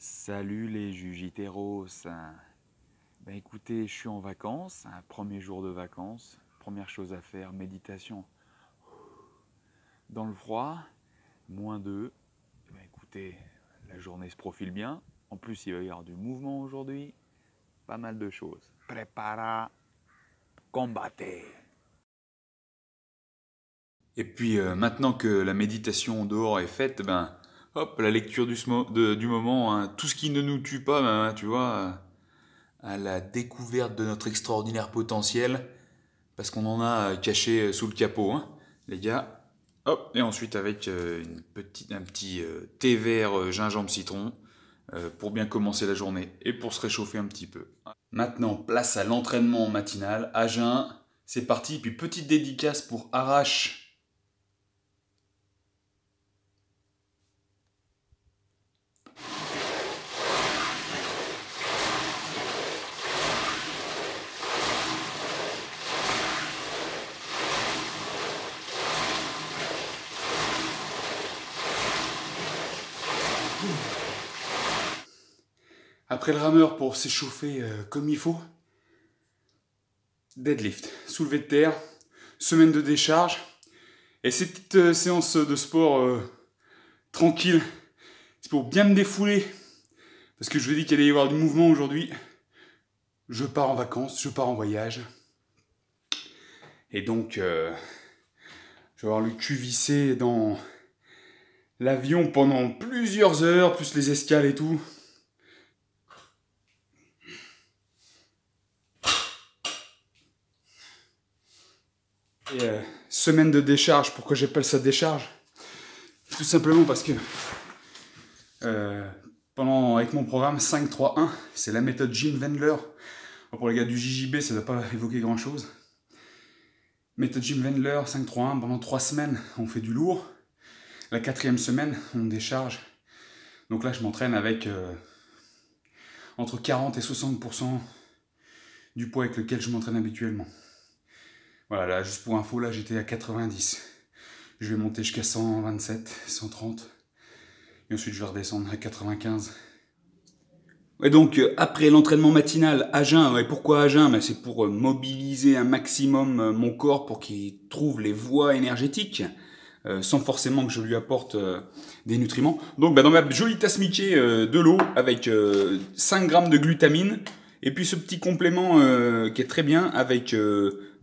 Salut les Jujiteros. Ben écoutez, je suis en vacances, un premier jour de vacances. Première chose à faire, méditation. Dans le froid, -2. Ben écoutez, la journée se profile bien. En plus, il va y avoir du mouvement aujourd'hui. Pas mal de choses. Prepara, combate. Et puis maintenant que la méditation dehors est faite, ben hop, la lecture du moment, hein, tout ce qui ne nous tue pas, ben, tu vois, à la découverte de notre extraordinaire potentiel, parce qu'on en a caché sous le capot, hein, les gars. Hop, et ensuite avec un petit thé vert gingembre citron pour bien commencer la journée et pour se réchauffer un petit peu. Maintenant, place à l'entraînement matinal, à jeun, c'est parti. Puis petite dédicace pour Arrache. Après le rameur pour s'échauffer comme il faut, deadlift, soulevé de terre, semaine de décharge, et cette petite séance de sport tranquille, c'est pour bien me défouler, parce que je vous ai dit qu'il allait y avoir du mouvement aujourd'hui. Je pars en vacances, je pars en voyage, et donc je vais avoir le cul vissé dans l'avion pendant plusieurs heures, plus les escales et tout. Et semaine de décharge, pourquoi j'appelle ça décharge? Tout simplement parce que avec mon programme 5-3-1, c'est la méthode Jim Wendler. Pour les gars du JJB, ça ne doit pas évoquer grand chose. Méthode Jim Wendler, 5-3-1, pendant 3 semaines, on fait du lourd. La 4e semaine, on décharge. Donc là, je m'entraîne avec entre 40 et 60% du poids avec lequel je m'entraîne habituellement. Voilà, là, juste pour info, là, j'étais à 90. Je vais monter jusqu'à 127, 130. Et ensuite, je vais redescendre à 95. Et donc, après l'entraînement matinal à jeun, et pourquoi à jeun? C'est pour mobiliser un maximum mon corps pour qu'il trouve les voies énergétiques, sans forcément que je lui apporte des nutriments. Donc, dans ma jolie tasse Mickey, de l'eau avec 5 grammes de glutamine. Et puis ce petit complément qui est très bien avec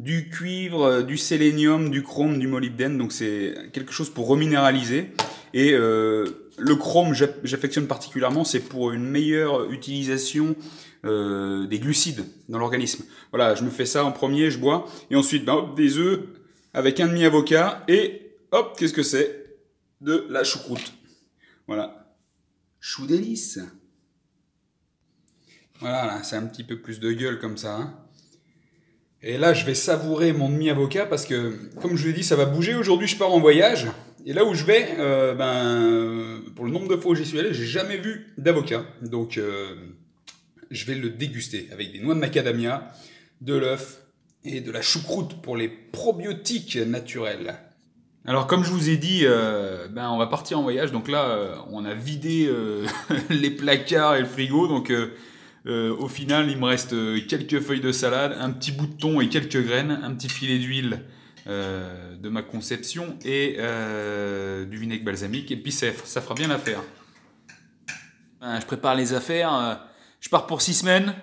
du cuivre, du sélénium, du chrome, du molybdène. Donc c'est quelque chose pour reminéraliser. Et le chrome, j'affectionne particulièrement, c'est pour une meilleure utilisation des glucides dans l'organisme. Voilà, je me fais ça en premier, je bois. Et ensuite, hop, des œufs avec un demi-avocat. Et hop, qu'est-ce que c'est? De la choucroute. Voilà. Chou délice. Voilà, là, c'est un petit peu plus de gueule comme ça. Hein. Et là, je vais savourer mon demi-avocat parce que, comme je vous l'ai dit, ça va bouger. Aujourd'hui, je pars en voyage. Et là où je vais, pour le nombre de fois où j'y suis allé, j'ai jamais vu d'avocat. Donc, je vais le déguster avec des noix de macadamia, de l'œuf et de la choucroute pour les probiotiques naturels. Alors, comme je vous ai dit, on va partir en voyage. Donc là, on a vidé les placards et le frigo. Donc... au final, il me reste quelques feuilles de salade, un petit bout de thon et quelques graines, un petit filet d'huile de ma conception et du vinaigre balsamique. Et puis ça fera bien l'affaire. Je prépare les affaires. Je pars pour 6 semaines.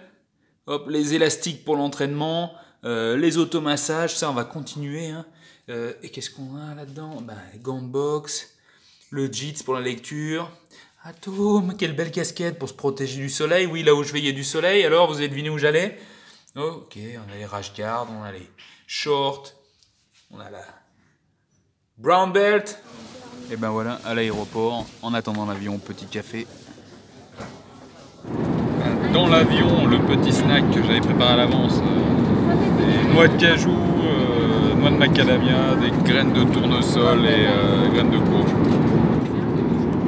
Hop, les élastiques pour l'entraînement, les automassages, ça on va continuer. Hein. Et qu'est-ce qu'on a là-dedans? Les gants de boxe, le JITS pour la lecture. Atome, quelle belle casquette pour se protéger du soleil. Oui, là où je vais, il y a du soleil. Alors, vous avez deviné où j'allais? Ok, on a les rash guards, on a les shorts, on a la brown belt. Et ben voilà, à l'aéroport, en attendant l'avion, petit café. Dans l'avion, le petit snack que j'avais préparé à l'avance, des noix de cajou, noix de macadamia, des graines de tournesol et graines de courge.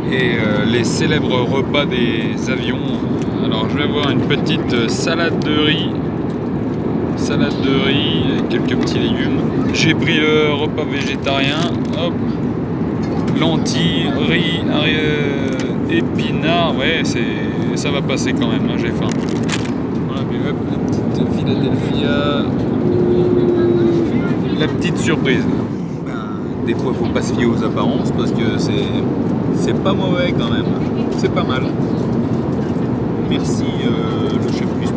Et les célèbres repas des avions. Alors je vais avoir une petite salade de riz et quelques petits légumes. J'ai pris le repas végétarien, hop, lentilles, riz, Épinards, ouais, ça va passer quand même, hein, j'ai faim. Voilà, mais hop, la petite Philadelphia. La petite surprise. Des fois, faut pas se fier aux apparences parce que c'est pas mauvais quand même. C'est pas mal. Merci le chef Cuistot.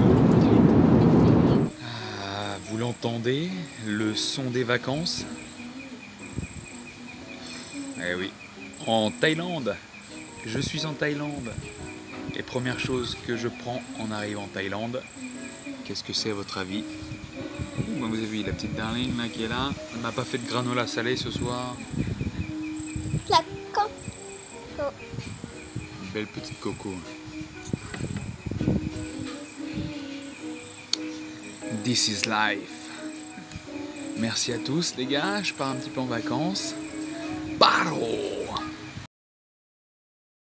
Ah, vous l'entendez, le son des vacances. Eh oui, en Thaïlande. Je suis en Thaïlande. Et première chose que je prends en arrivant en Thaïlande, qu'est-ce que c'est à votre avis? Vous avez vu la petite Darling là qui est là. Elle m'a pas fait de granola salé ce soir. La coco. Une belle petite coco. This is life. Merci à tous les gars, je pars un petit peu en vacances. Paro!